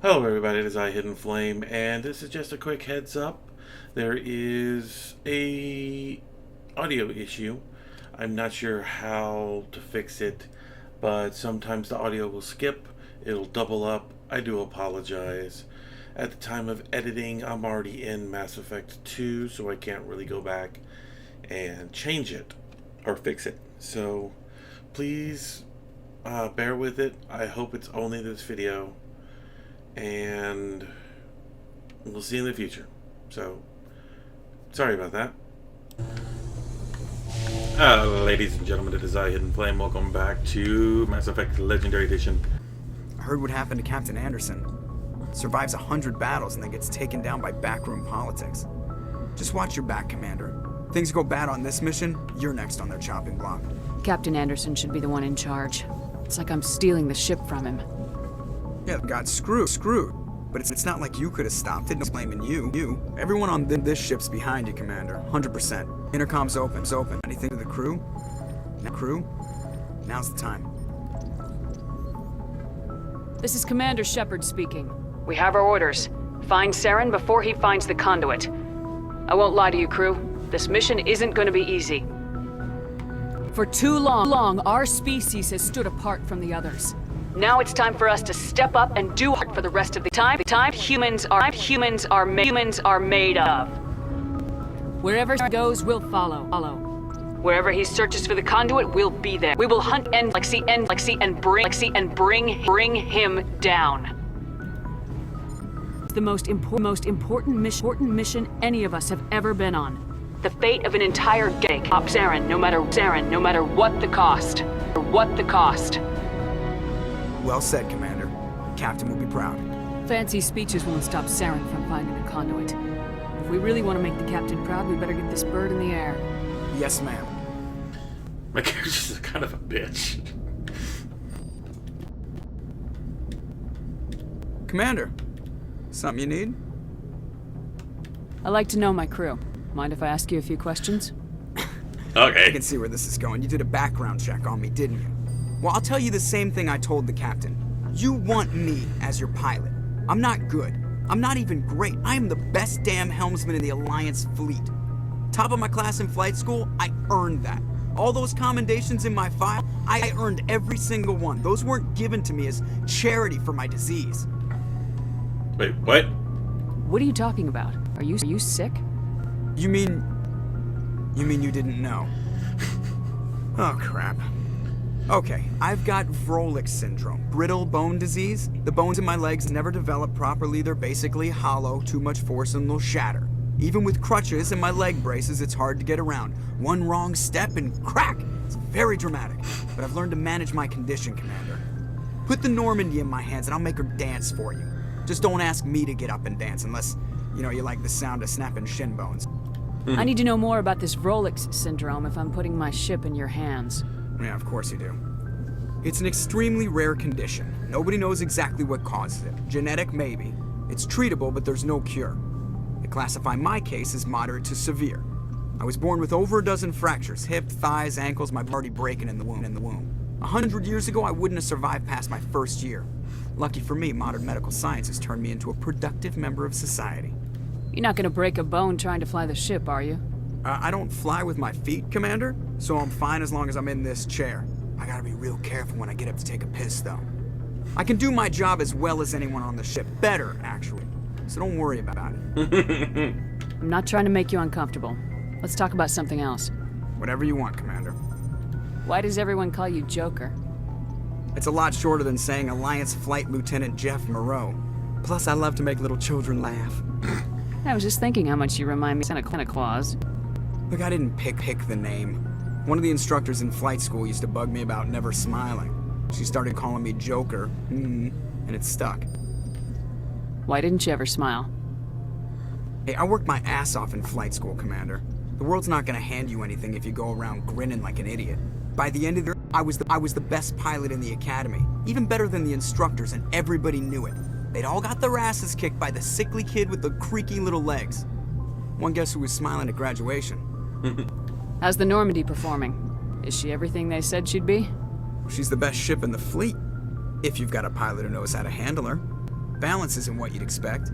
Hello everybody, it is I, Hidden Flame, and this is just a quick heads up. There is a audio issue. I'm not sure how to fix it, but sometimes the audio will skip, it'll double up. I do apologize. At the time of editing, I'm already in Mass Effect 2, so I can't really go back and change it or fix it. So please bear with it. I hope it's only this video, and we'll see you in the future. So, sorry about that. Ladies and gentlemen, it is I, Hidden Flame. Welcome back to Mass Effect Legendary Edition. I heard what happened to Captain Anderson. Survives 100 battles and then gets taken down by backroom politics. Just watch your back, Commander. Things go bad on this mission, you're next on their chopping block. Captain Anderson should be the one in charge. It's like I'm stealing the ship from him. Yeah, got screwed. But it's not like you could have stopped it. No blaming you. Everyone on this ship's behind you, Commander. 100%. Intercom's open. Anything to the crew? Now's the time. This is Commander Shepard speaking. We have our orders. Find Saren before he finds the conduit. I won't lie to you, crew. This mission isn't going to be easy. For too long, our species has stood apart from the others. Now it's time for us to step up and do hard for the rest of the time humans are made of. Wherever he goes, we'll follow. Wherever he searches for the conduit, we'll be there. We will hunt Galaxy and bring him down. The most important mission any of us have ever been on. The fate of an entire gang. Stop Saren, no matter what the cost. Well said, Commander. Captain will be proud. Fancy speeches won't stop Saren from finding the conduit. If we really want to make the captain proud, we better get this bird in the air. Yes, ma'am. My character's kind of a bitch. Commander, something you need? I like to know my crew. Mind if I ask you a few questions? Okay. I can see where this is going. You did a background check on me, didn't you? Well, I'll tell you the same thing I told the captain. You want me as your pilot. I'm not good. I'm not even great. I am the best damn helmsman in the Alliance fleet. Top of my class in flight school, I earned that. All those commendations in my file, I earned every single one. Those weren't given to me as charity for my disease. Wait, what? What are you talking about? Are you sick? You mean you didn't know? Oh, crap. Okay, I've got Vrolik syndrome, brittle bone disease. The bones in my legs never develop properly. They're basically hollow, too much force and they'll shatter. Even with crutches and my leg braces, it's hard to get around. One wrong step and crack! It's very dramatic, but I've learned to manage my condition, Commander. Put the Normandy in my hands and I'll make her dance for you. Just don't ask me to get up and dance unless, you like the sound of snapping shin bones. I need to know more about this Vrolik syndrome if I'm putting my ship in your hands. Yeah, of course you do. It's an extremely rare condition. Nobody knows exactly what causes it. Genetic, maybe. It's treatable, but there's no cure. They classify my case as moderate to severe. I was born with over a dozen fractures, hip, thighs, ankles, my blood already breaking in the womb. 100 years ago, I wouldn't have survived past my first year. Lucky for me, modern medical science has turned me into a productive member of society. You're not gonna break a bone trying to fly the ship, are you? I don't fly with my feet, Commander, so I'm fine as long as I'm in this chair. I gotta be real careful when I get up to take a piss, though. I can do my job as well as anyone on the ship. Better, actually. So don't worry about it. I'm not trying to make you uncomfortable. Let's talk about something else. Whatever you want, Commander. Why does everyone call you Joker? It's a lot shorter than saying Alliance Flight Lieutenant Jeff Moreau. Plus, I love to make little children laugh. I was just thinking how much you remind me of Santa Claus. Look, I didn't pick the name. One of the instructors in flight school used to bug me about never smiling. She started calling me Joker, and it stuck. Why didn't you ever smile? Hey, I worked my ass off in flight school, Commander. The world's not gonna hand you anything if you go around grinning like an idiot. By the end of the I was the best pilot in the academy, even better than the instructors, and everybody knew it. They'd all got their asses kicked by the sickly kid with the creaky little legs. One guess who was smiling at graduation? How's the Normandy performing? Is she everything they said she'd be? She's the best ship in the fleet, if you've got a pilot who knows how to handle her. balance isn't what you'd expect.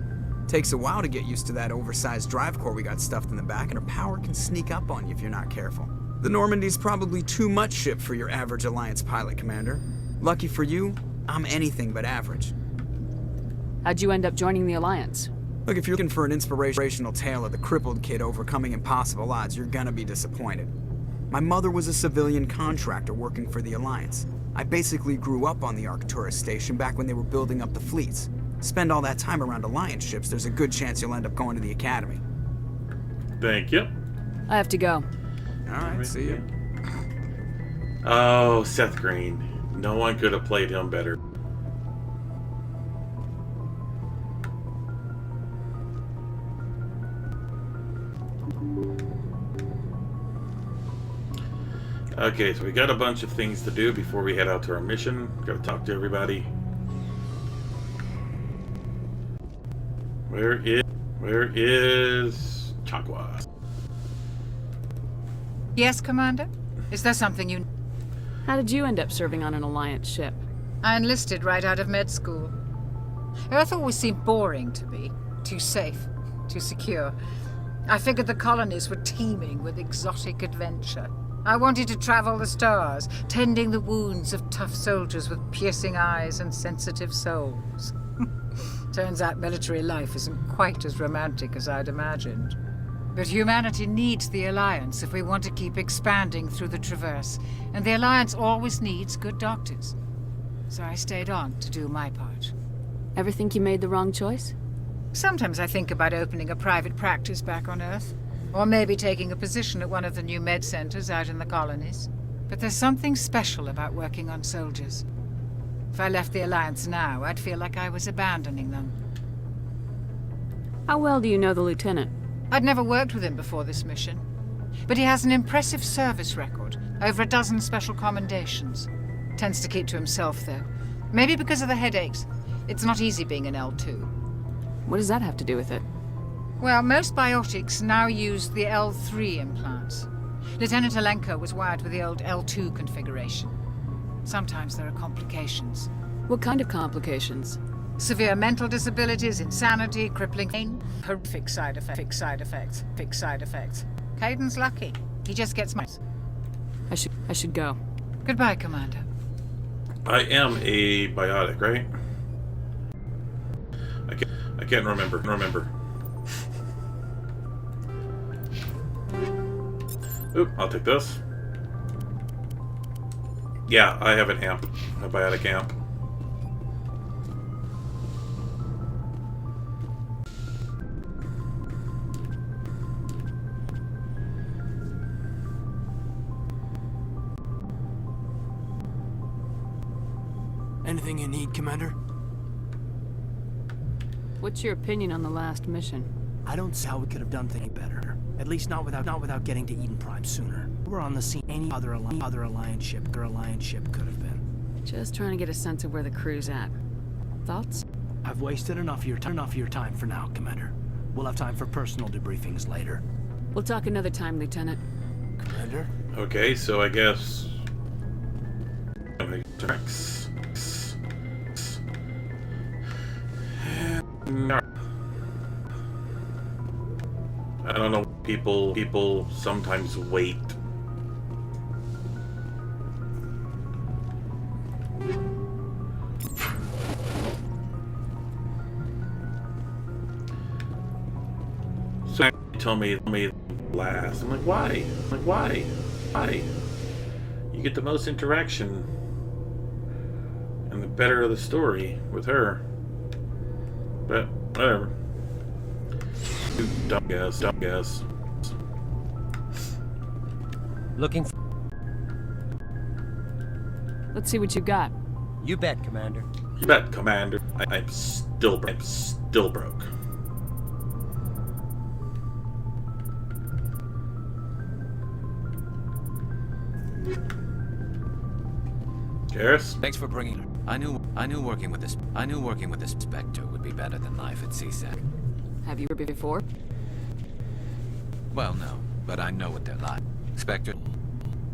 Takes a while to get used to that oversized drive core we got stuffed in the back, and her power can sneak up on you if you're not careful. The Normandy's probably too much ship for your average Alliance pilot, Commander. Lucky for you, I'm anything but average. How'd you end up joining the Alliance? Look, if you're looking for an inspirational tale of the crippled kid overcoming impossible odds, you're gonna be disappointed. My mother was a civilian contractor working for the Alliance. I basically grew up on the Arcturus station back when they were building up the fleets. Spend all that time around Alliance ships, there's a good chance you'll end up going to the Academy. Thank you. I have to go. Alright, see you. Oh, Seth Green. No one could have played him better. Okay, so we got a bunch of things to do before we head out to our mission. Gotta talk to everybody. Where is Chakwas? Yes, Commander? Is there something you... How did you end up serving on an Alliance ship? I enlisted right out of med school. Earth always seemed boring to me. Too safe, too secure. I figured the colonies were teeming with exotic adventure. I wanted to travel the stars, tending the wounds of tough soldiers with piercing eyes and sensitive souls. Turns out military life isn't quite as romantic as I'd imagined. But humanity needs the Alliance if we want to keep expanding through the Traverse, and the Alliance always needs good doctors. So I stayed on to do my part. Ever think you made the wrong choice? Sometimes I think about opening a private practice back on Earth, or maybe taking a position at one of the new med centers out in the colonies. But there's something special about working on soldiers. If I left the Alliance now, I'd feel like I was abandoning them. How well do you know the Lieutenant? I'd never worked with him before this mission, but he has an impressive service record, over a dozen special commendations. Tends to keep to himself, though. Maybe because of the headaches. It's not easy being an L2. What does that have to do with it? Well, most biotics now use the L3 implants. Lieutenant Alenko was wired with the old L2 configuration. Sometimes there are complications. What kind of complications? Severe mental disabilities, insanity, crippling pain, horrific side effects, fixed side effects. Caden's lucky. He just gets my... I should go. Goodbye, Commander. I am a biotic, right? I can't remember. Oop, I'll take this. Yeah, I have an amp. A biotic amp. Anything you need, Commander? What's your opinion on the last mission? I don't see how we could have done things better. At least not without getting to Eden Prime sooner. We're on the scene any other Alliance ship could have been. Just trying to get a sense of where the crew's at. Thoughts? I've wasted enough of your time for now, Commander. We'll have time for personal debriefings later. We'll talk another time, Lieutenant. Commander? Okay, so I guess... I don't know. People sometimes wait. So tell me last. I'm like, why? Why? You get the most interaction and the better of the story with her. But whatever. Dumb guess. Looking for... Let's see what you got. You bet, Commander. You bet, Commander. I'm still broke. Garrus? Thanks for bringing her. I knew working with this Spectre would be better than life at CSEC. Have you heard before? Well, no, but I know what they're like. Spectre,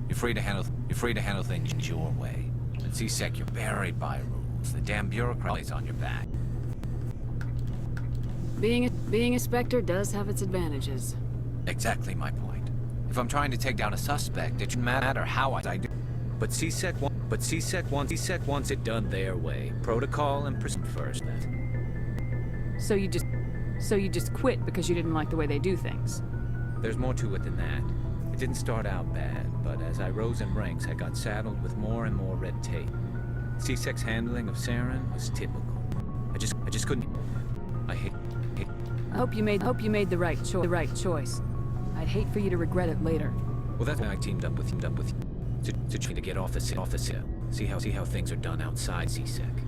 you're free to handle things your way. At CSEC, you're buried by rules. The damn bureaucrat is on your back. Being a Spectre does have its advantages. Exactly my point. If I'm trying to take down a suspect, it shouldn't matter how I do. But CSEC wants it done their way. Protocol and procedure first. So you just quit because you didn't like the way they do things. There's more to it than that. It didn't start out bad, but as I rose in ranks, I got saddled with more and more red tape. CSEC's handling of Saren was typical. I just couldn't. I hate. I hope you made the right choice. I'd hate for you to regret it later. Well, that's why I teamed up with you to try to get off the hill. See how things are done outside CSEC.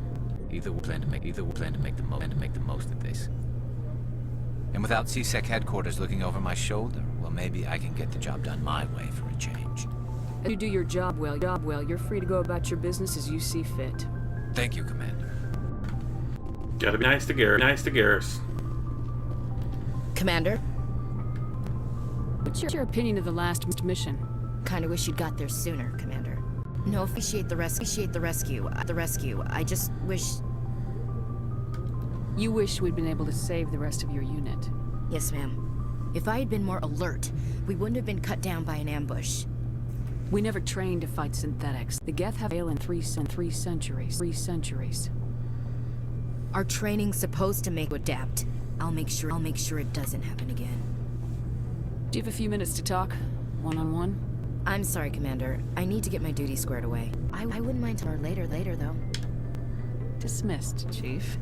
Either we'll plan to make the most of this. And without CSEC headquarters looking over my shoulder, well, maybe I can get the job done my way for a change. If you do your job well, you're free to go about your business as you see fit. Thank you, Commander. Gotta be nice to Garrus. Commander, What's your opinion of the last mission? kinda wish you'd got there sooner, Commander. No, appreciate the rescue. I just wish... You wish we'd been able to save the rest of your unit. Yes, ma'am. If I had been more alert, we wouldn't have been cut down by an ambush. We never trained to fight synthetics. The Geth have failed in three centuries. Our training's supposed to make you adapt. I'll make sure it doesn't happen again. Do you have a few minutes to talk? One-on-one? I'm sorry, Commander. I need to get my duty squared away. I wouldn't mind her later, though. Dismissed, Chief.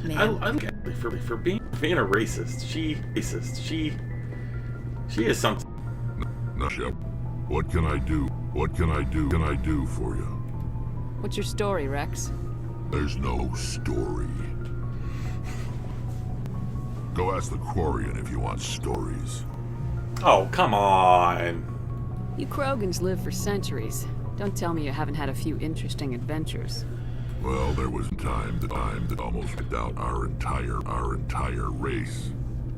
Ma'am. I look at her for being a racist. She is something. Now, Shep, what can I do? What can I do for you? What's your story, Rex? There's no story. Go ask the Quarian if you want stories. Oh, come on. You Krogans live for centuries. Don't tell me you haven't had a few interesting adventures. Well, there was a time that almost wiped out our entire race.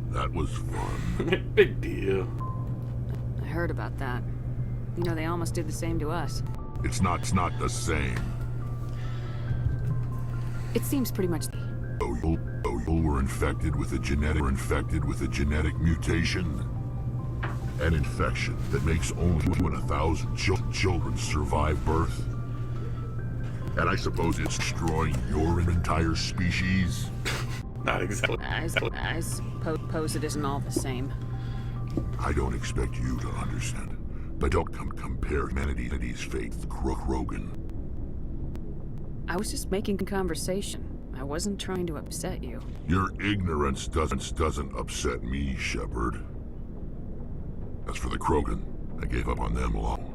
That was fun. Big deal. I heard about that. You know, they almost did the same to us. It's not the same. It seems pretty much... You were infected with a genetic mutation. An infection that makes only 1 in 1,000 children survive birth. And I suppose it's destroying your entire species? Not exactly. I suppose it isn't all the same. I don't expect you to understand, but don't compare humanity's fate to Krogan. I was just making conversation. I wasn't trying to upset you. Your ignorance doesn't upset me, Shepard. As for the Krogan, I gave up on them long.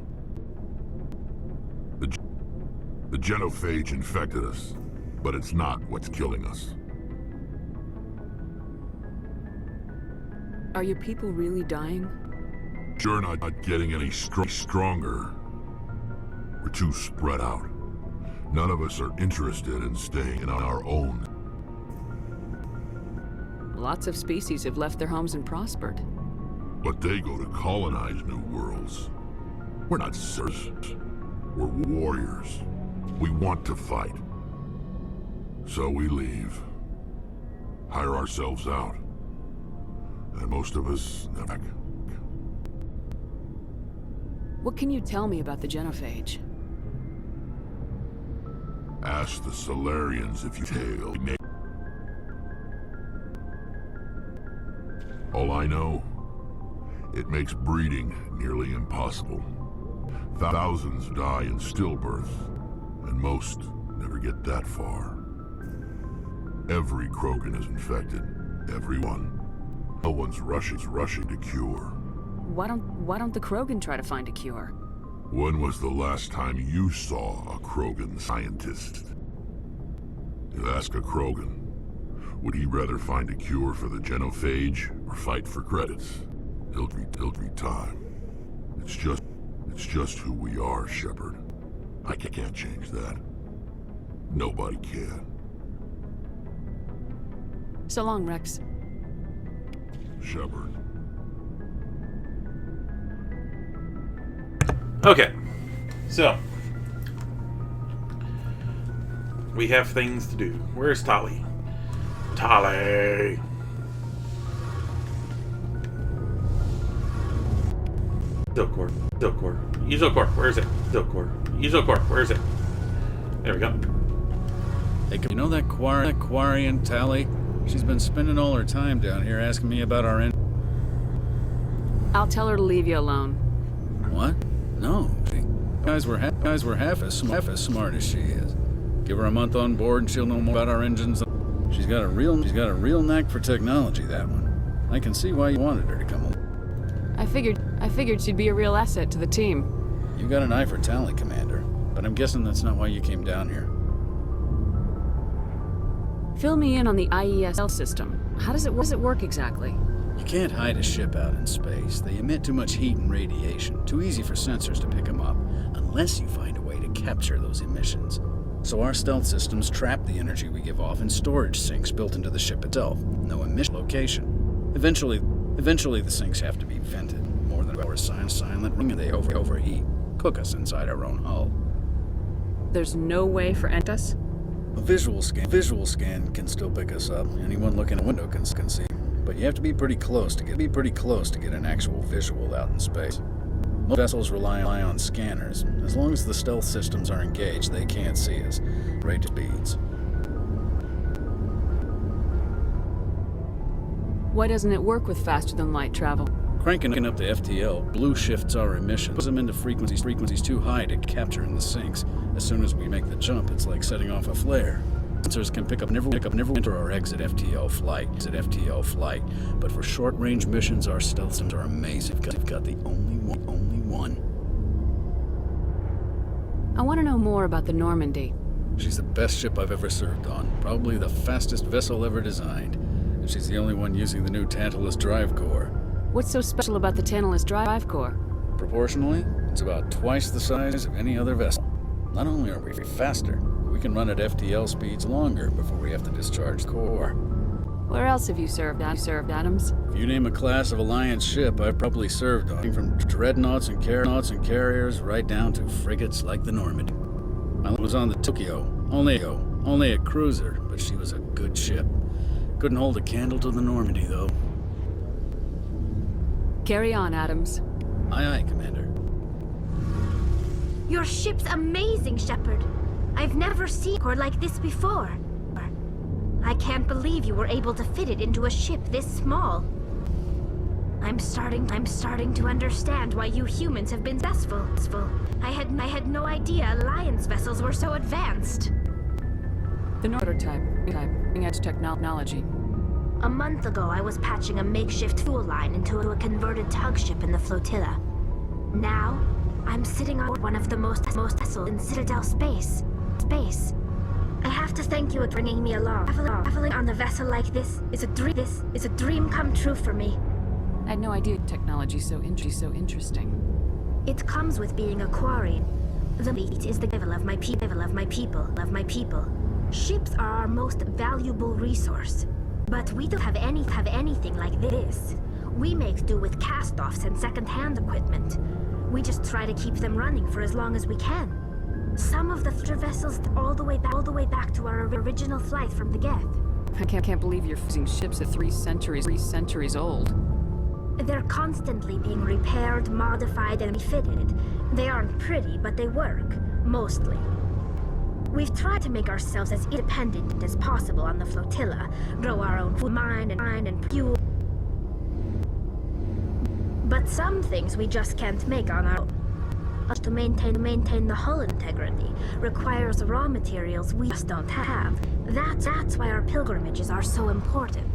The genophage infected us, but it's not what's killing us. Are your people really dying? Sure not getting any stronger. We're too spread out. None of us are interested in staying on our own. Lots of species have left their homes and prospered. But they go to colonize new worlds. We're not serfs. We're warriors. We want to fight. So we leave. Hire ourselves out. And most of us never... What can you tell me about the genophage? Ask the Solarians if you tell. All I know, it makes breeding nearly impossible. Thousands die in stillbirth, and most never get that far. Every Krogan is infected. Everyone. No one's rushing to cure. Why don't the Krogan try to find a cure? When was the last time you saw a Krogan scientist? You ask a Krogan, would he rather find a cure for the genophage or fight for credits? It'll be time. It's just who we are, Shepard. I can't change that. Nobody can. So long, Rex. Shepard. Okay, so we have things to do. Where's Tali? Tali! Zilkor. Zilkor, where is it? Zilkor, where is it? There we go. Hey, you know that Quarian Tali? She's been spending all her time down here asking me about our end. I'll tell her to leave you alone. What? No. Guys were half as smart as she is. Give her a month on board and she'll know more about our engines. She's got a real knack for technology, that one. I can see why you wanted her to come along. I figured she'd be a real asset to the team. You got an eye for Tali, Commander, but I'm guessing that's not why you came down here. Fill me in on the IESL system. How does it work exactly? You can't hide a ship out in space. They emit too much heat and radiation. Too easy for sensors to pick them up, unless you find a way to capture those emissions. So our stealth systems trap the energy we give off in storage sinks built into the ship itself. No emission location. Eventually the sinks have to be vented. More than our silent ring, and they overheat. Cook us inside our own hull. There's no way for us? A visual scan can still pick us up. Anyone looking at a window can see. But you have to be pretty close to get an actual visual out in space. Most vessels rely on scanners. As long as the stealth systems are engaged, they can't see us. Rate speeds. Why doesn't it work with faster than light travel? Cranking up the FTL blue shifts our emissions, puts them into frequencies too high to capture in the sinks. As soon as we make the jump, it's like setting off a flare. Sensors can pick up never enter or exit FTL flight. But for short-range missions, our stealth systems are amazing. We've got the only one. I want to know more about the Normandy. She's the best ship I've ever served on. Probably the fastest vessel ever designed. And she's the only one using the new Tantalus drive core. What's so special about the Tantalus drive core? Proportionally, it's about twice the size of any other vessel. Not only are we faster, we can run at FTL speeds longer before we have to discharge the core. Where else have you served, Adams? If you name a class of Alliance ship, I've probably served on, from dreadnoughts and carriers right down to frigates like the Normandy. I was on the Tokyo, only a cruiser, but she was a good ship. Couldn't hold a candle to the Normandy, though. Carry on, Adams. Aye, Commander. Your ship's amazing, Shepard. I've never seen a core like this before. I can't believe you were able to fit it into a ship this small. I'm starting to understand why you humans have been successful. I had no idea Alliance vessels were so advanced. The prototype, edge technology. A month ago, I was patching a makeshift fuel line into a converted tug ship in the flotilla. Now, I'm sitting on one of the most vessels in Citadel space. I have to thank you for bringing me along. Traveling on a vessel like this is a dream come true for me. I had no idea technology so interesting. It comes with being a Quarian. The fleet is the level of my people. Ships are our most valuable resource. But we don't have anything like this. We make do with cast-offs and second-hand equipment. We just try to keep them running for as long as we can. Some of the vessels all the way back to our original flight from the Geth. I can't believe you're using ships at 3 centuries old. They're constantly being repaired, modified, and refitted. They aren't pretty, but they work, mostly. We've tried to make ourselves as independent as possible on the flotilla, grow our own food, mine and fuel. But some things we just can't make on our own. To maintain the hull integrity requires raw materials we just don't have. That's why our pilgrimages are so important.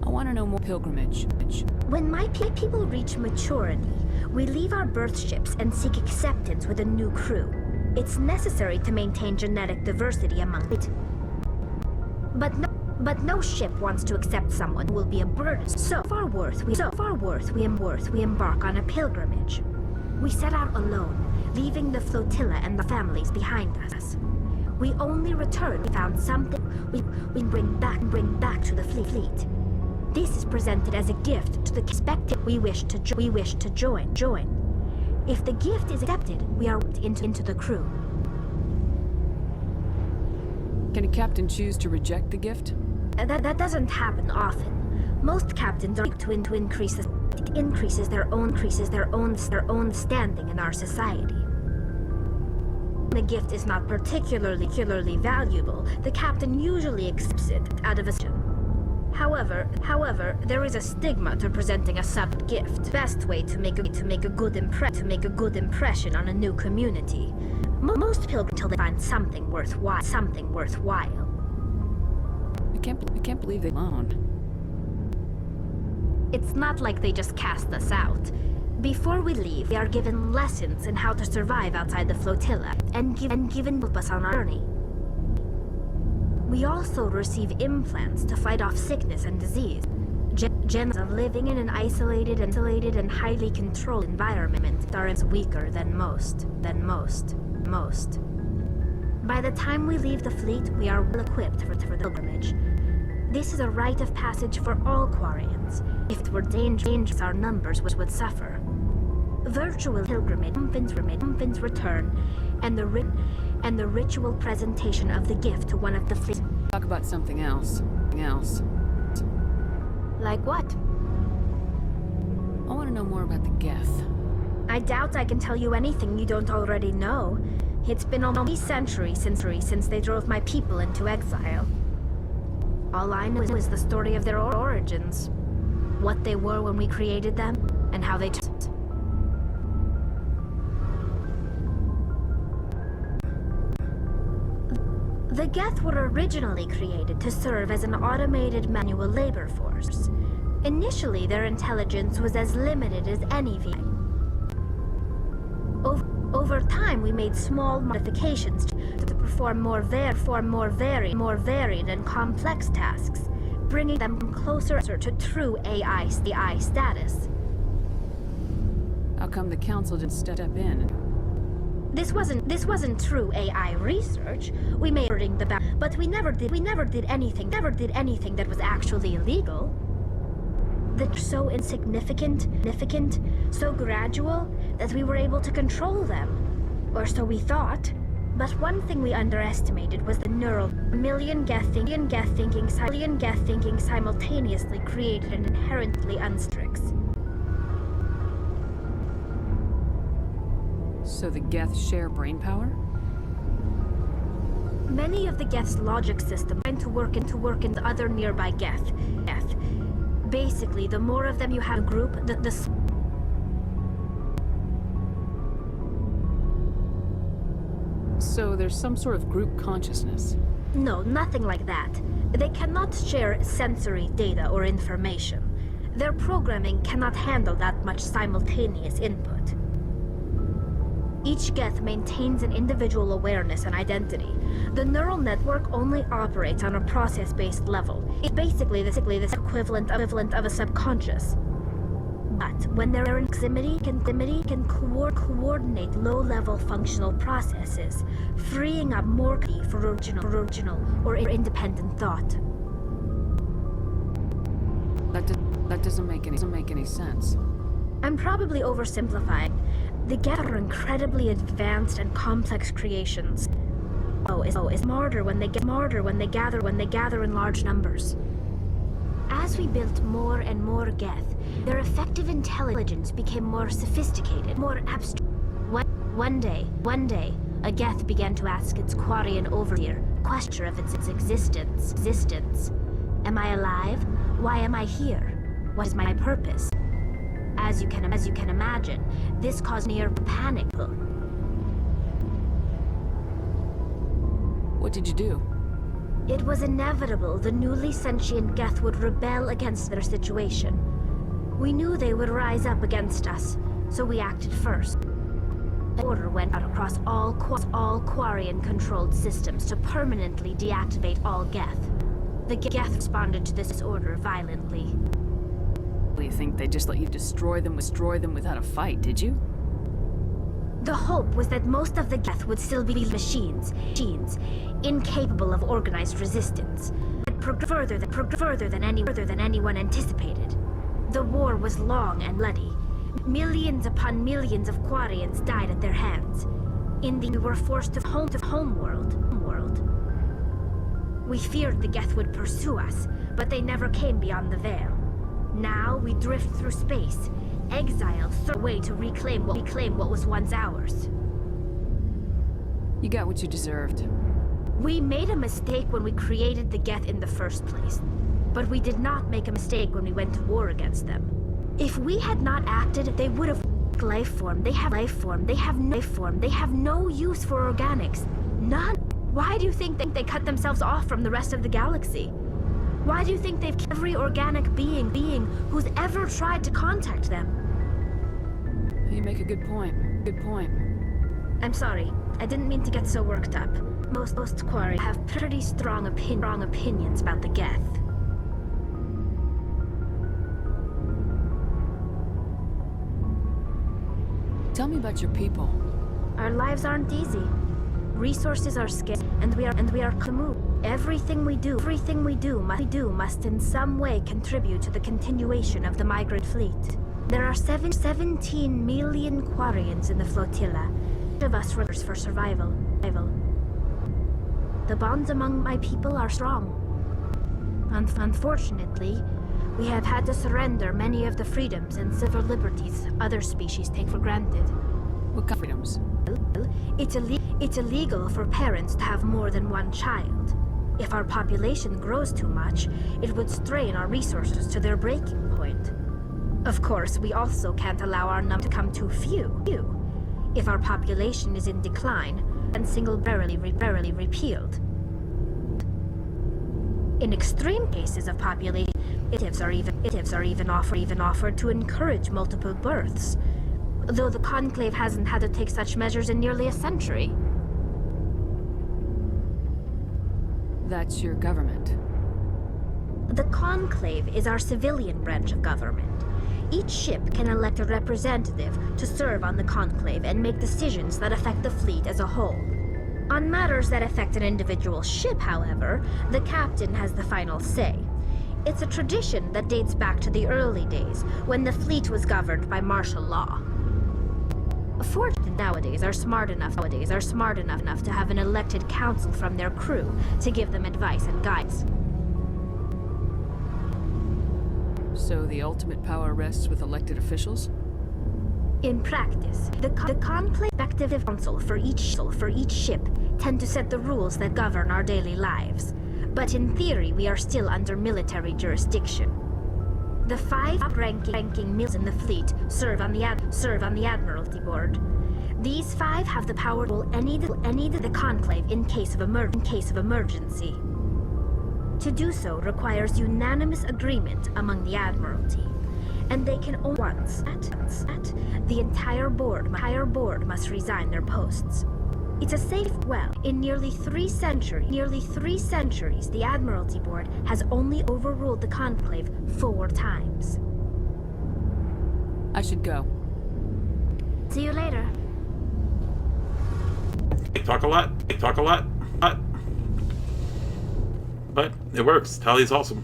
I want to know more pilgrimage. When my people reach maturity, we leave our birth ships and seek acceptance with a new crew. It's necessary to maintain genetic diversity among it. But no ship wants to accept someone who will be a burden. So far worth we embark on a pilgrimage. We set out alone, leaving the flotilla and the families behind us. We only return we found something we bring back to the fleet. This is presented as a gift to the expected we wish to join. If the gift is accepted, we are into the crew. Can a captain choose to reject the gift? That doesn't happen often. Most captains are to increase the it increases their own standing in our society. The gift is not particularly valuable. The captain usually accepts it out of a However, there is a stigma to presenting a sub-gift. Best way to make a good impression on a new community. Most pilgrims until they find something worthwhile. I can't believe they're alone. It's not like they just cast us out. Before we leave, we are given lessons in how to survive outside the flotilla and given help us on our journey. We also receive implants to fight off sickness and disease. Gems of living in an isolated and highly controlled environment are weaker than most. By the time we leave the fleet, we are well equipped for the pilgrimage. This is a rite of passage for all Quarians. If it were dangerous, our numbers would suffer. Virtual pilgrimage, infants return, and the ritual presentation of the gift to one of the fleet. Talk about something else. Like what? I want to know more about the Geth. I doubt I can tell you anything you don't already know. It's been almost a century since they drove my people into exile. All I know is the story of their origins. What they were when we created them, and how they changed. The Geth were originally created to serve as an automated manual labor force. Initially, their intelligence was as limited as any vehicle. Over time, we made small modifications to perform more varied and complex tasks, bringing them closer to true AI status. How come the council didn't step in? This wasn't true AI research. We made the back, but we never did anything that was actually illegal. That so insignificant, so gradual that we were able to control them, or so we thought. But one thing we underestimated was the neural million Geth thinking simultaneously created an inherently unstricts. So the Geth share brain power? Many of the Geth's logic systems tend to work in the other nearby Geth. Basically, the more of them you have in a group, the So there's some sort of group consciousness? No, nothing like that. They cannot share sensory data or information. Their programming cannot handle that much simultaneous input. Each Geth maintains an individual awareness and identity. The neural network only operates on a process-based level. It's basically the equivalent of a subconscious. But when they're in proximity, can coordinate low-level functional processes, freeing up more key for original or independent thought. That doesn't make any sense. I'm probably oversimplifying. The Geth are incredibly advanced and complex creations. Is smarter when they gather in large numbers. As we built more and more Geth, their effective intelligence became more sophisticated, more abstract. One day, a Geth began to ask its Quarian overseer question of its existence. Am I alive? Why am I here? What is my purpose? As you can imagine, this caused near panic. What did you do? It was inevitable the newly sentient Geth would rebel against their situation. We knew they would rise up against us, so we acted first. An order went out across all Quarian-controlled systems to permanently deactivate all Geth. The Geth responded to this order violently. You think they just let you destroy them without a fight, did you? The hope was that most of the Geth would still be machines, incapable of organized resistance, but further than anyone anticipated. The war was long and bloody. Millions upon millions of Quarians died at their hands. In the end, we were forced to homeworld. We feared the Geth would pursue us, but they never came beyond the Veil. Now we drift through space, exiled through a way to reclaim what was once ours. You got what you deserved. We made a mistake when we created the Geth in the first place, but we did not make a mistake when we went to war against them. If we had not acted, they would have life form. They have life form. They have no life form. They have no use for organics. None. Why do you think they cut themselves off from the rest of the galaxy? Why do you think they've killed every organic being who's ever tried to contact them? You make a good point. Good point. I'm sorry. I didn't mean to get so worked up. Most Quarry have pretty strong opinions about the Geth. Tell me about your people. Our lives aren't easy. Resources are scarce, and we are Kamu. Everything we do must in some way contribute to the continuation of the migrant fleet. There are 17 million Quarians in the flotilla. Of us for survival. The bonds among my people are strong. Unfortunately, we have had to surrender many of the freedoms and civil liberties other species take for granted. What kind of freedoms? It's illegal for parents to have more than one child. If our population grows too much, it would strain our resources to their breaking point. Of course, we also can't allow our number to come too few. If our population is in decline, then barely repealed. In extreme cases of population, initiatives are even offered to encourage multiple births, though the Conclave hasn't had to take such measures in nearly a century. That's your government. The Conclave is our civilian branch of government. Each ship can elect a representative to serve on the Conclave and make decisions that affect the fleet as a whole. On matters that affect an individual ship, however, the captain has the final say. It's a tradition that dates back to the early days, when the fleet was governed by martial law. Fortunately, nowadays are smart enough to have an elected council from their crew to give them advice and guidance. So the ultimate power rests with elected officials? In practice, the Conclave Active Council for each ship tend to set the rules that govern our daily lives. But in theory, we are still under military jurisdiction. The 5 top-ranking mills in the fleet serve on the Admiralty Board. These 5 have the power to rule any of the Conclave in case of emergency. To do so requires unanimous agreement among the Admiralty, and they can only once. The entire board must resign their posts. It's a safe well. In nearly 3 centuries, the Admiralty Board has only overruled the Conclave 4 times. I should go. See you later. They talk a lot. But it works. Tali's awesome.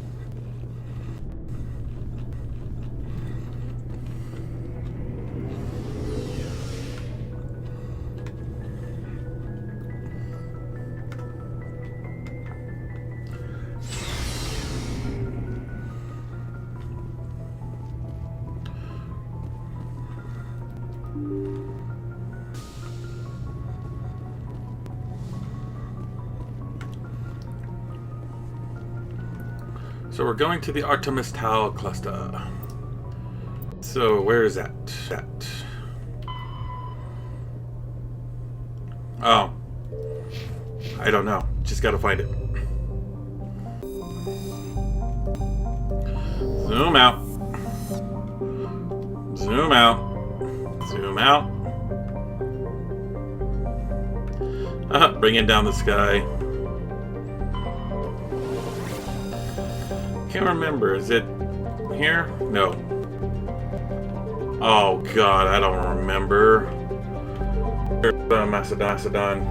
So we're going to the Artemis Tau cluster. So where is that? Oh. I don't know. Just gotta find it. Zoom out. Zoom out. Zoom out. Bringing down the sky. Can't remember. Is it here? No. Oh God, I don't remember. Macedon.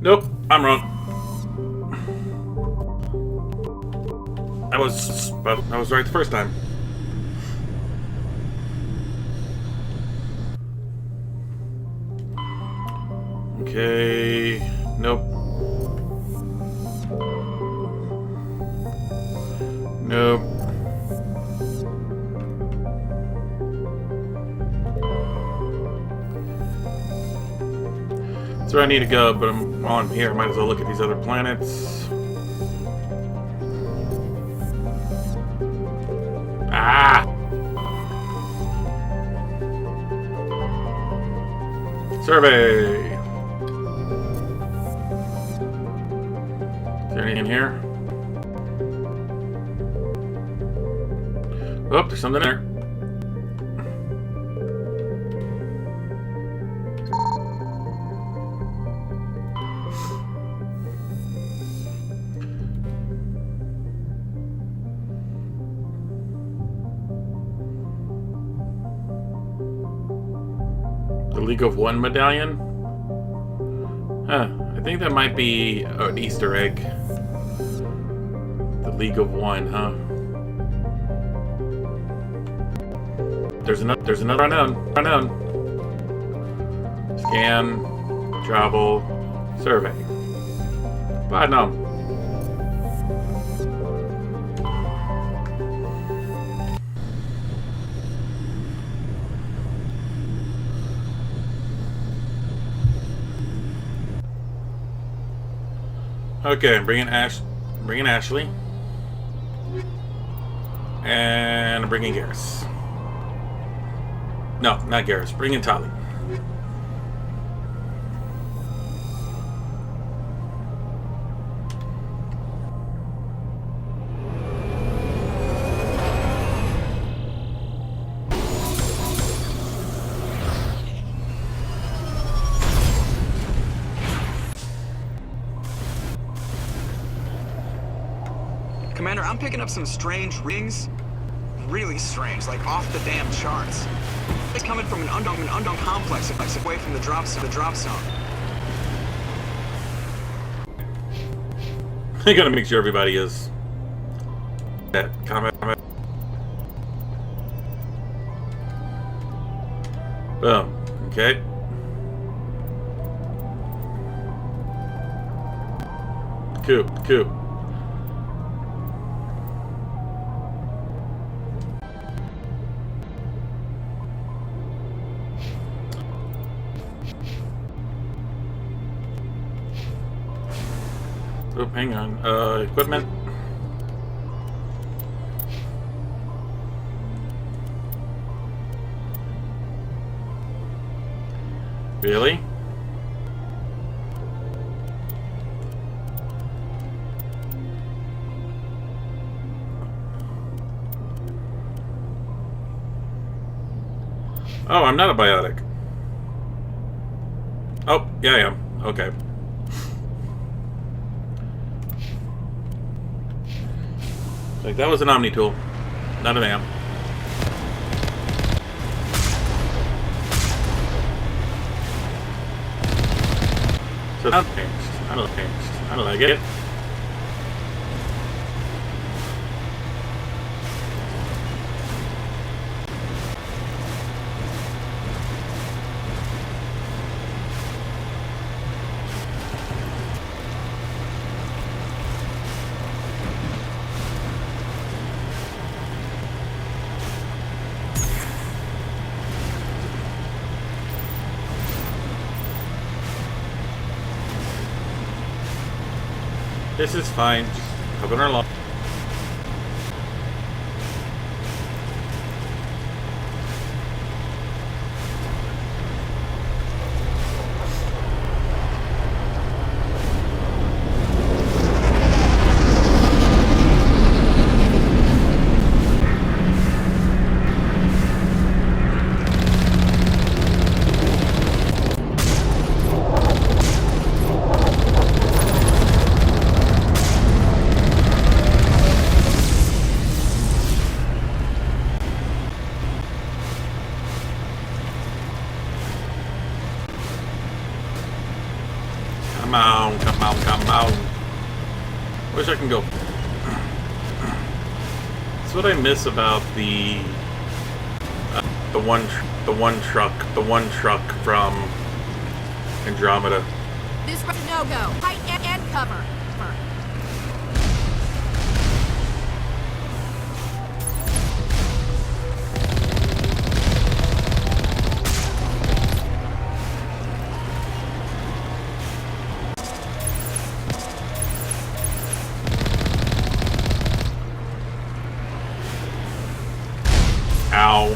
Nope, I'm wrong. I was right the first time. Okay, nope. Nope. That's where I need to go, but while I'm here, I might as well look at these other planets. Ah! Survey! Is there anything in here? Oh, there's something there. The League of One medallion? Huh, I think that might be an Easter egg. The League of One, huh? There's another unknown. Scan, travel, survey. Platinum. Okay, I'm bringing Ashley. And I'm bringing Garrus. No, not Garrus. Bringing Tali. Commander, I'm picking up some strange rings. Really strange, like off the damn charts. It's coming from an unknown complex away from the drop zone. I gotta make sure everybody is at combat. Boom. Okay. Coup. Oh, hang on. Equipment. Really? Oh, I'm not a biotic. Oh, yeah, I am. Okay. Like, that was an Omni tool, not an amp. So that's changed. I don't like it. This is fine. Just hugging her along. Wish I can go. That's what I miss about the one truck from Andromeda. This road's a no-go. Height and cover. Ow.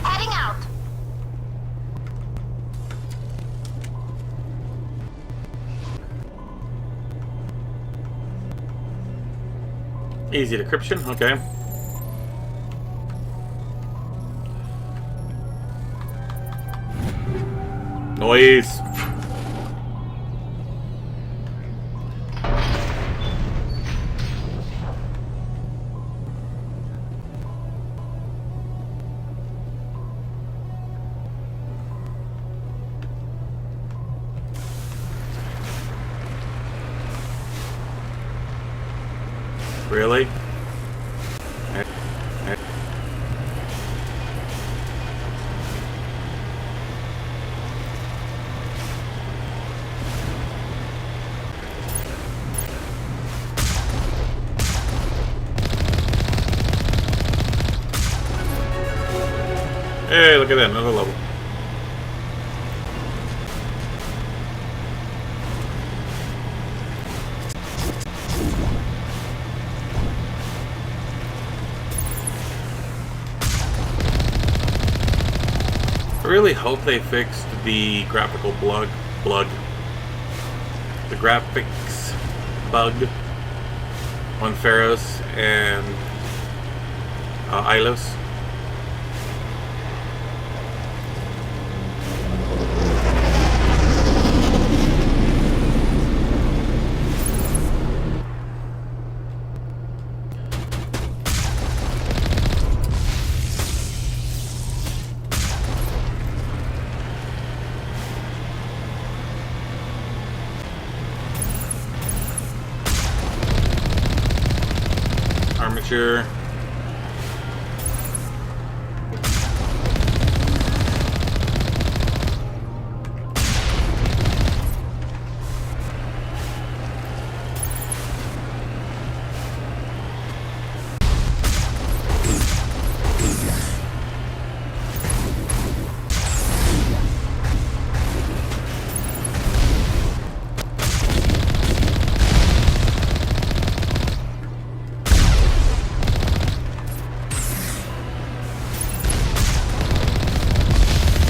Heading out. Easy decryption, okay. Noise. Really? Hey, look at that, another level. I really hope they fixed the graphical bug. The graphics bug on Pharos and Ilos. Armature.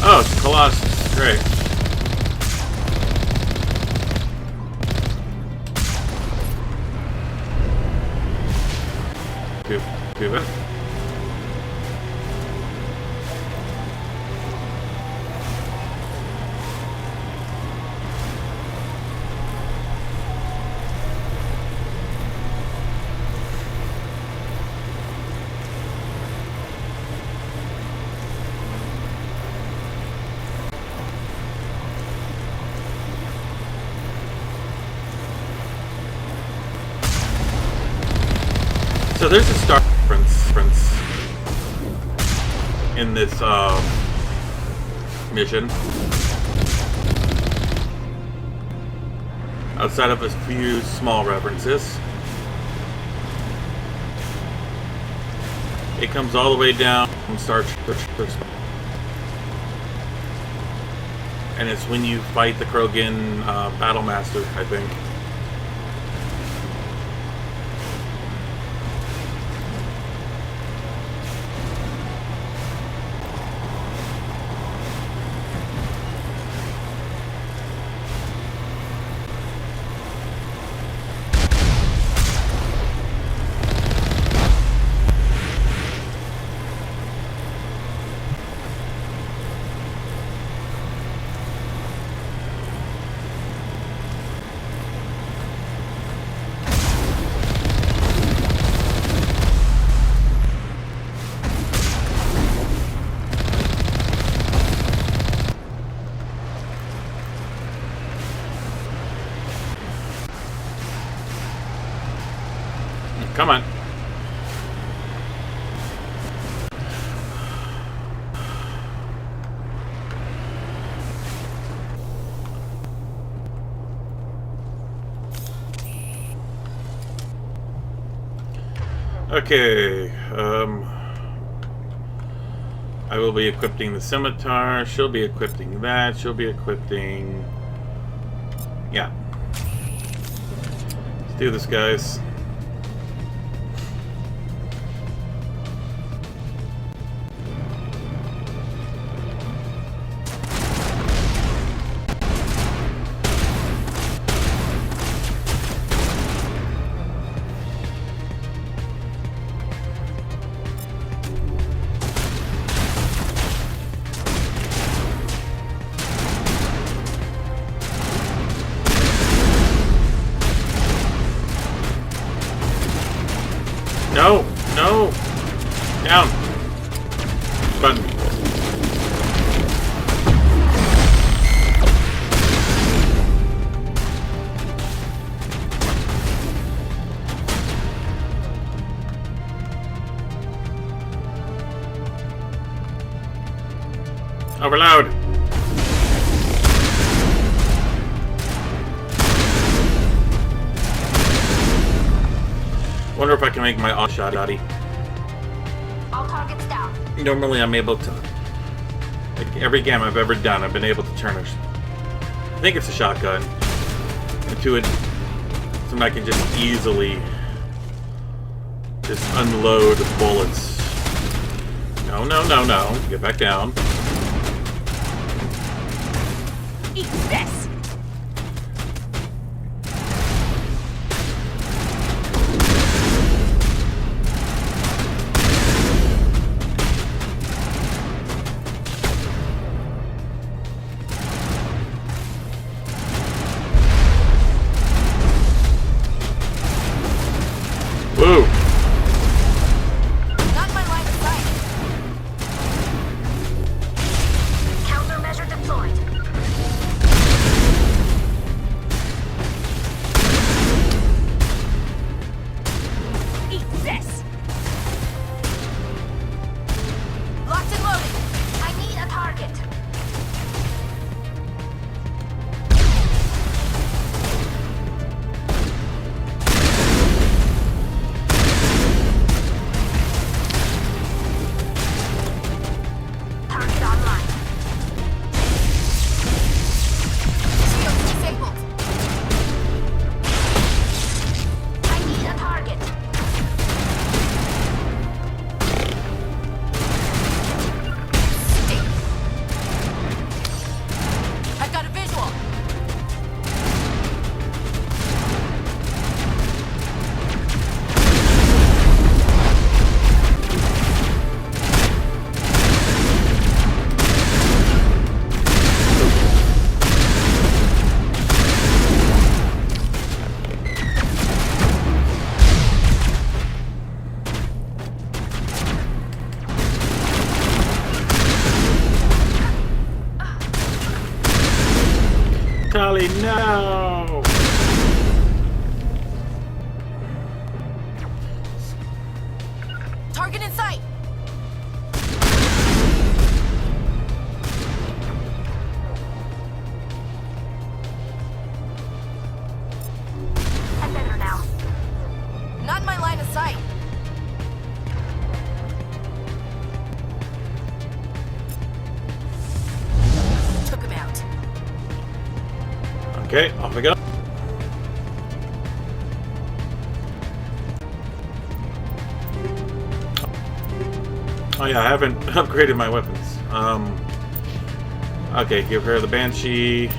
Oh, it's Colossus. Great. Too bad. So there's a star reference in this mission. Outside of a few small references. It comes all the way down from Star Trek. And it's when you fight the Krogan Battle Master, I think. Come on. Okay, I will be equipping the scimitar. She'll be equipping that. She'll be equipping... Yeah. Let's do this, guys. No! No! Down! Button. Overload! Wonder if I can make my off shot, Dottie. All targets down. Normally I'm able to, like every game I've ever done, I've been able to turn I think it's a shotgun, into it, so I can just easily just unload bullets. No, no, no, no. Get back down. Eat this! Woo! Not my line of sight. Countermeasure deployed. Eat this! Locked and loaded. I need a target. Target online. Shield disabled. I need a target. I've got a visual! Tali, no! Target in sight! I'm better now. Not in my line of sight. Took him out. Okay, off we go. Oh yeah, I haven't upgraded my weapons. Okay, give her the Banshee.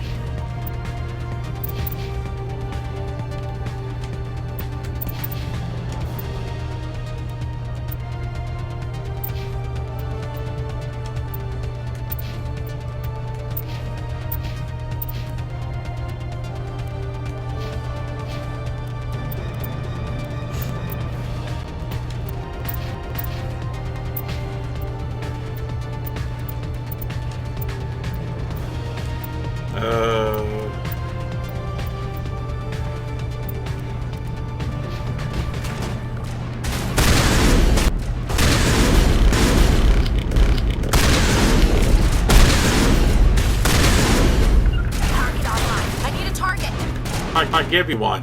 give you one.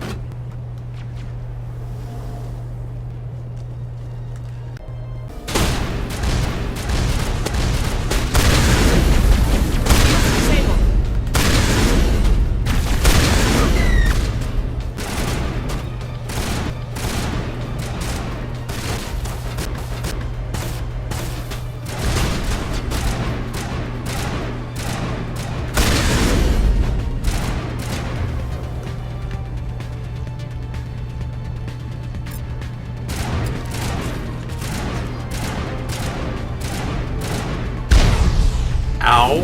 Ow.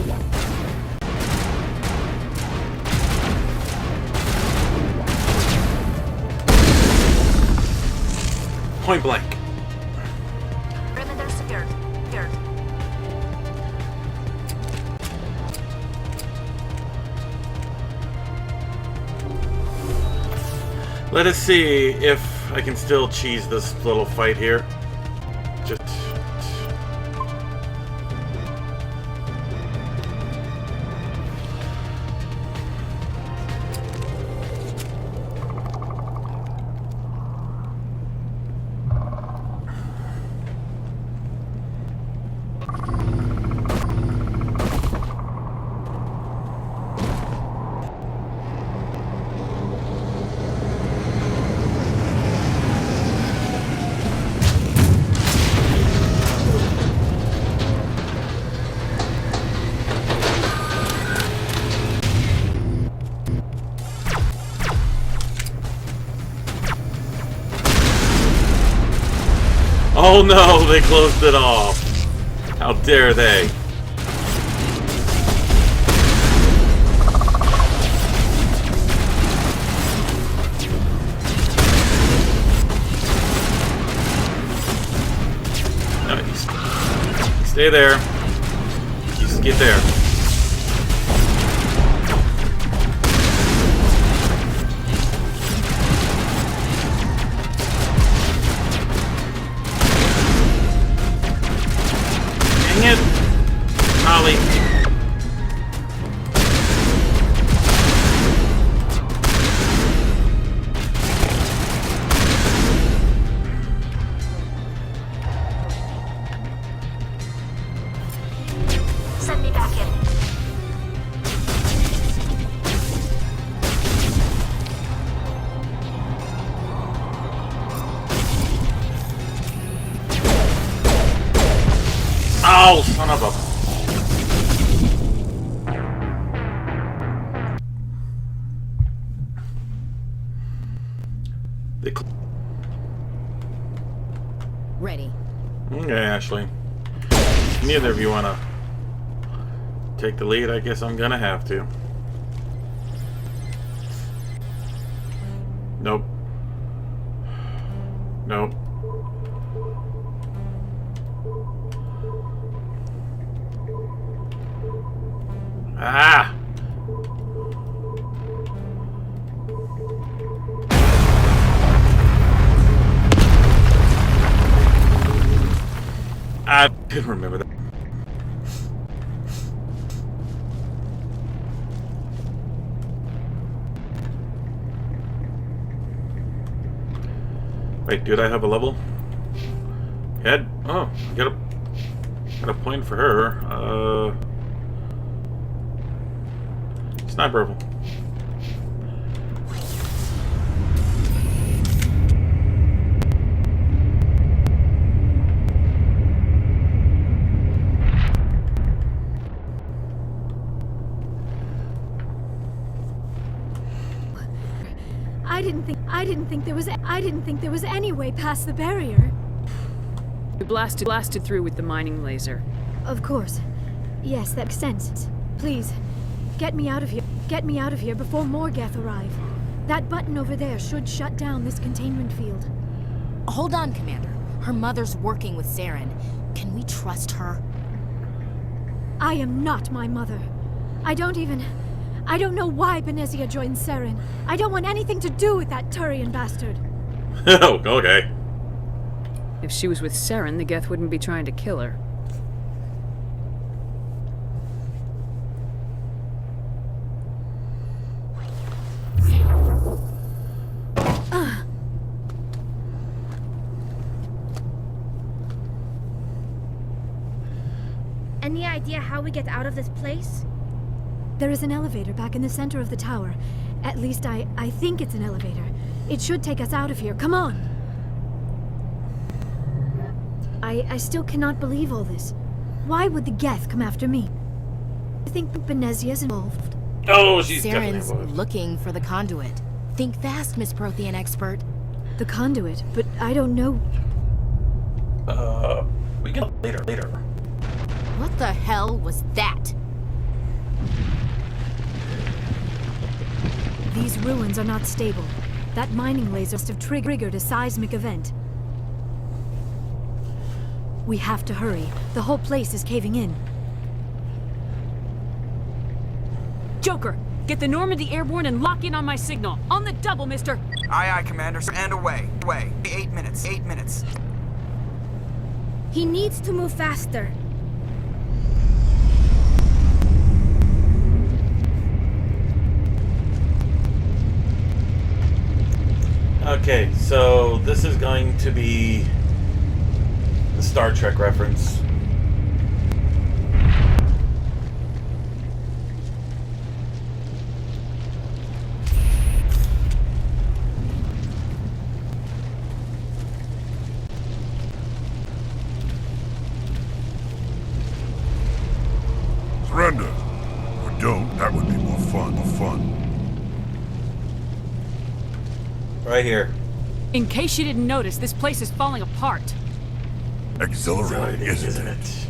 Point blank. Perimeter secured. Secured. Let us see if I can still cheese this little fight here. Just... Oh no, they closed it off. How dare they? Nice. Stay there. Just get there. It, Ollie. Send me back in. Oh, son of a... Ready. Okay, Ashley. Neither of you want to take the lead. I guess I'm going to have to. Nope. Nope. Ah! I couldn't remember that. Wait, did I have a level? Head? Oh, got a point for her. Sniper rifle. I didn't think there was any way past the barrier. We blasted through with the mining laser. Of course. Yes, that makes sense. Please, get me out of here. Get me out of here before more Geth arrive. That button over there should shut down this containment field. Hold on, Commander. Her mother's working with Saren. Can we trust her? I am not my mother. I don't know why Benezia joined Saren. I don't want anything to do with that Turian bastard. Oh, okay. If she was with Saren, the Geth wouldn't be trying to kill her. idea how we get out of this place? There is an elevator back in the center of the tower. At least I think it's an elevator. It should take us out of here. Come on! I still cannot believe all this. Why would the Geth come after me? I think Benezia's involved. Oh, she's definitely Saren's involved. looking for the conduit. Think fast, Miss Prothean expert. The conduit, but I don't know. We can later. What the hell was that? These ruins are not stable. That mining laser must have triggered a seismic event. We have to hurry. The whole place is caving in. Joker, get the Normandy airborne and lock in on my signal. On the double, mister. Aye, Commander. And away. 8 minutes. 8 minutes. He needs to move faster. Okay, so this is going to be the Star Trek reference. Surrender. Or don't. That would be more fun. Right here. In case you didn't notice, this place is falling apart. Exhilarating, isn't it?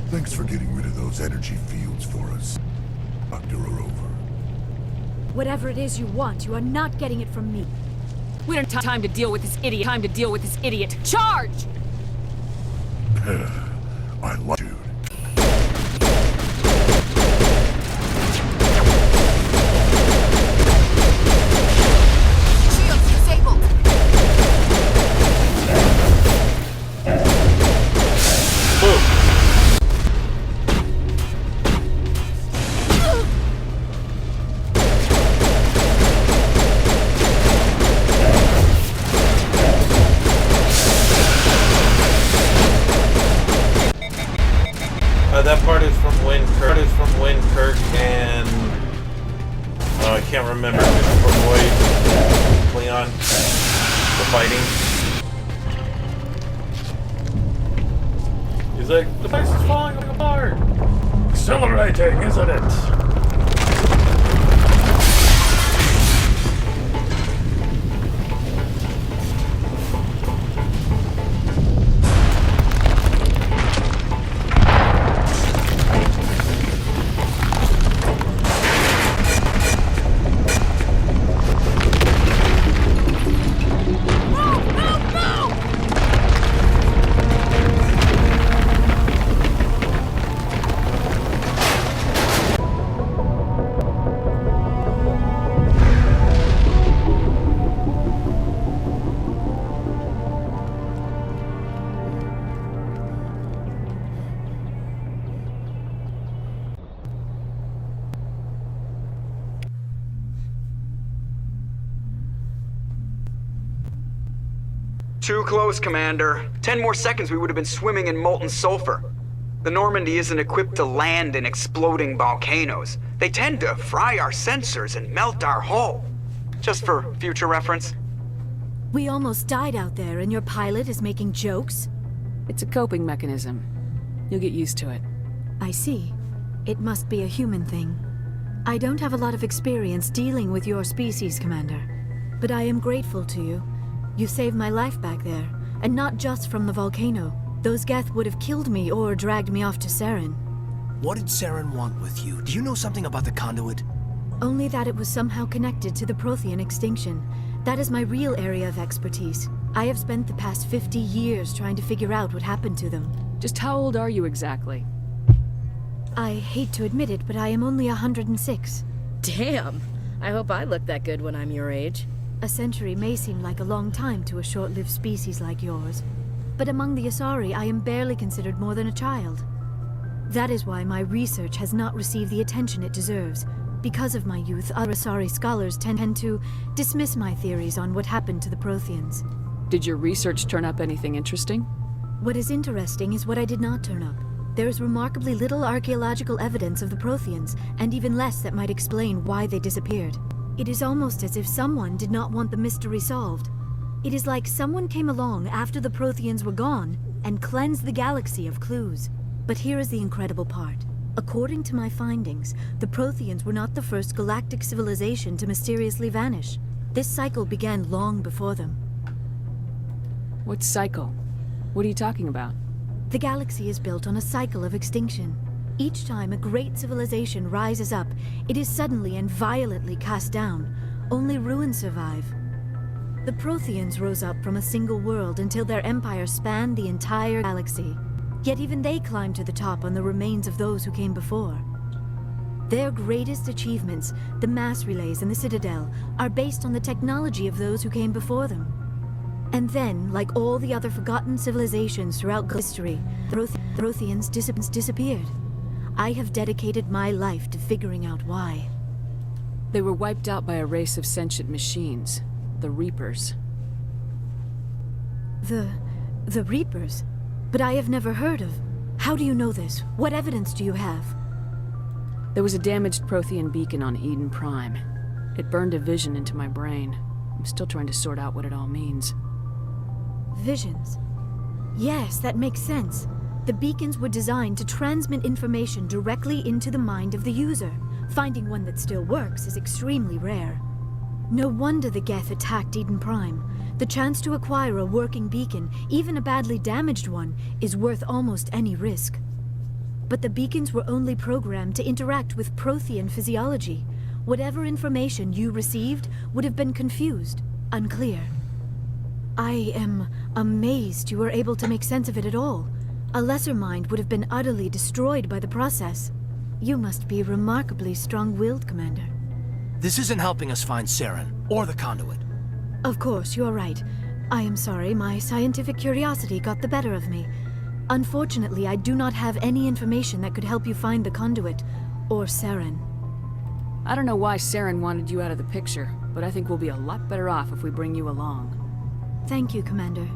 Thanks for getting rid of those energy fields for us, Dr. Rover. Whatever it is you want, you are not getting it from me. We don't have time to deal with this idiot. Charge! I like you. Shields disabled! That part is from when Kirk and I can't remember from Leon were fighting. He's like, the place is falling apart. Exhilarating, isn't it? Too close, Commander. 10 more seconds we would have been swimming in molten sulfur. The Normandy isn't equipped to land in exploding volcanoes. They tend to fry our sensors and melt our hull. Just for future reference. We almost died out there, and your pilot is making jokes? It's a coping mechanism. You'll get used to it. I see. It must be a human thing. I don't have a lot of experience dealing with your species, Commander. But I am grateful to you. You saved my life back there, and not just from the volcano. Those Geth would have killed me or dragged me off to Saren. What did Saren want with you? Do you know something about the conduit? Only that it was somehow connected to the Prothean extinction. That is my real area of expertise. I have spent the past 50 years trying to figure out what happened to them. Just how old are you exactly? I hate to admit it, but I am only 106. Damn! I hope I look that good when I'm your age. A century may seem like a long time to a short-lived species like yours. But among the Asari, I am barely considered more than a child. That is why my research has not received the attention it deserves. Because of my youth, other Asari scholars tend to dismiss my theories on what happened to the Protheans. Did your research turn up anything interesting? What is interesting is what I did not turn up. There is remarkably little archaeological evidence of the Protheans, and even less that might explain why they disappeared. It is almost as if someone did not want the mystery solved. It is like someone came along after the Protheans were gone and cleansed the galaxy of clues. But here is the incredible part. According to my findings, the Protheans were not the first galactic civilization to mysteriously vanish. This cycle began long before them. What cycle? What are you talking about? The galaxy is built on a cycle of extinction. Each time a great civilization rises up, it is suddenly and violently cast down. Only ruins survive. The Protheans rose up from a single world until their empire spanned the entire galaxy. Yet even they climbed to the top on the remains of those who came before. Their greatest achievements, the mass relays and the Citadel, are based on the technology of those who came before them. And then, like all the other forgotten civilizations throughout history, the Protheans disappeared. I have dedicated my life to figuring out why. They were wiped out by a race of sentient machines, the Reapers. The Reapers? But I have never heard of. How do you know this? What evidence do you have? There was a damaged Prothean beacon on Eden Prime. It burned a vision into my brain. I'm still trying to sort out what it all means. Visions. Yes, that makes sense. The beacons were designed to transmit information directly into the mind of the user. Finding one that still works is extremely rare. No wonder the Geth attacked Eden Prime. The chance to acquire a working beacon, even a badly damaged one, is worth almost any risk. But the beacons were only programmed to interact with Prothean physiology. Whatever information you received would have been confused, unclear. I am amazed you were able to make sense of it at all. A lesser mind would have been utterly destroyed by the process. You must be remarkably strong-willed, Commander. This isn't helping us find Saren, or the conduit. Of course, you're right. I am sorry, my scientific curiosity got the better of me. Unfortunately, I do not have any information that could help you find the conduit, or Saren. I don't know why Saren wanted you out of the picture, but I think we'll be a lot better off if we bring you along. Thank you, Commander.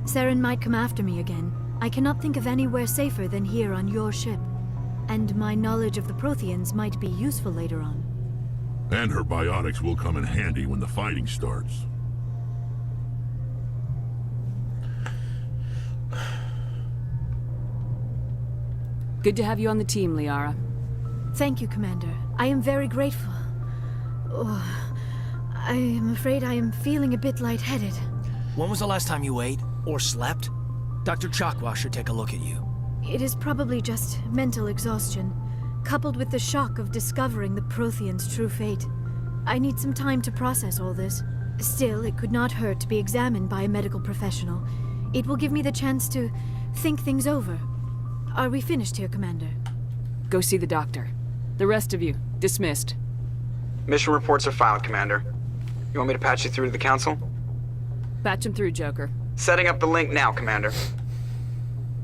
Saren might come after me again. I cannot think of anywhere safer than here on your ship. And my knowledge of the Protheans might be useful later on. And her biotics will come in handy when the fighting starts. Good to have you on the team, Liara. Thank you, Commander. I am very grateful. Oh, I am afraid I am feeling a bit lightheaded. When was the last time you ate, or slept? Dr. Chakwas should take a look at you. It is probably just mental exhaustion, coupled with the shock of discovering the Protheans' true fate. I need some time to process all this. Still, it could not hurt to be examined by a medical professional. It will give me the chance to think things over. Are we finished here, Commander? Go see the doctor. The rest of you, dismissed. Mission reports are filed, Commander. You want me to patch you through to the Council? Patch him through, Joker. Setting up the link now, Commander.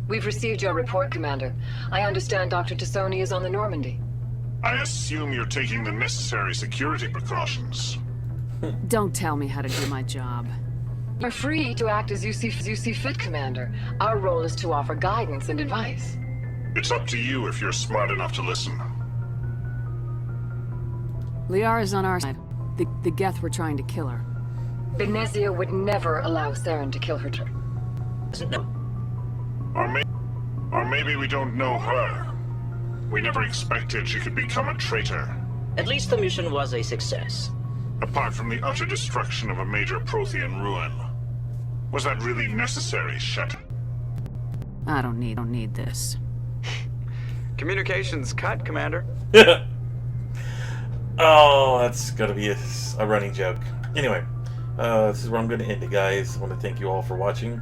We've received your report, Commander. I understand Dr. Tassoni is on the Normandy. I assume you're taking the necessary security precautions. Don't tell me how to do my job. You're free to act as you see fit, Commander. Our role is to offer guidance and advice. It's up to you if you're smart enough to listen. Liara's on our side. The Geth were trying to kill her. Benezia would never allow Saren to kill her. Or maybe we don't know her. We never expected she could become a traitor. At least the mission was a success. Apart from the utter destruction of a major Prothean ruin. Was that really necessary, Shet? I don't need this. Communications cut, Commander. Oh, that's gonna be a running joke. Anyway, this is where I'm gonna end it, guys. I want to thank you all for watching.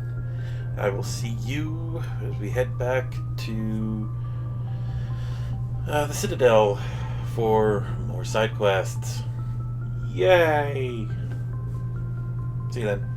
I will see you as we head back to the Citadel for more side quests. Yay! See you then.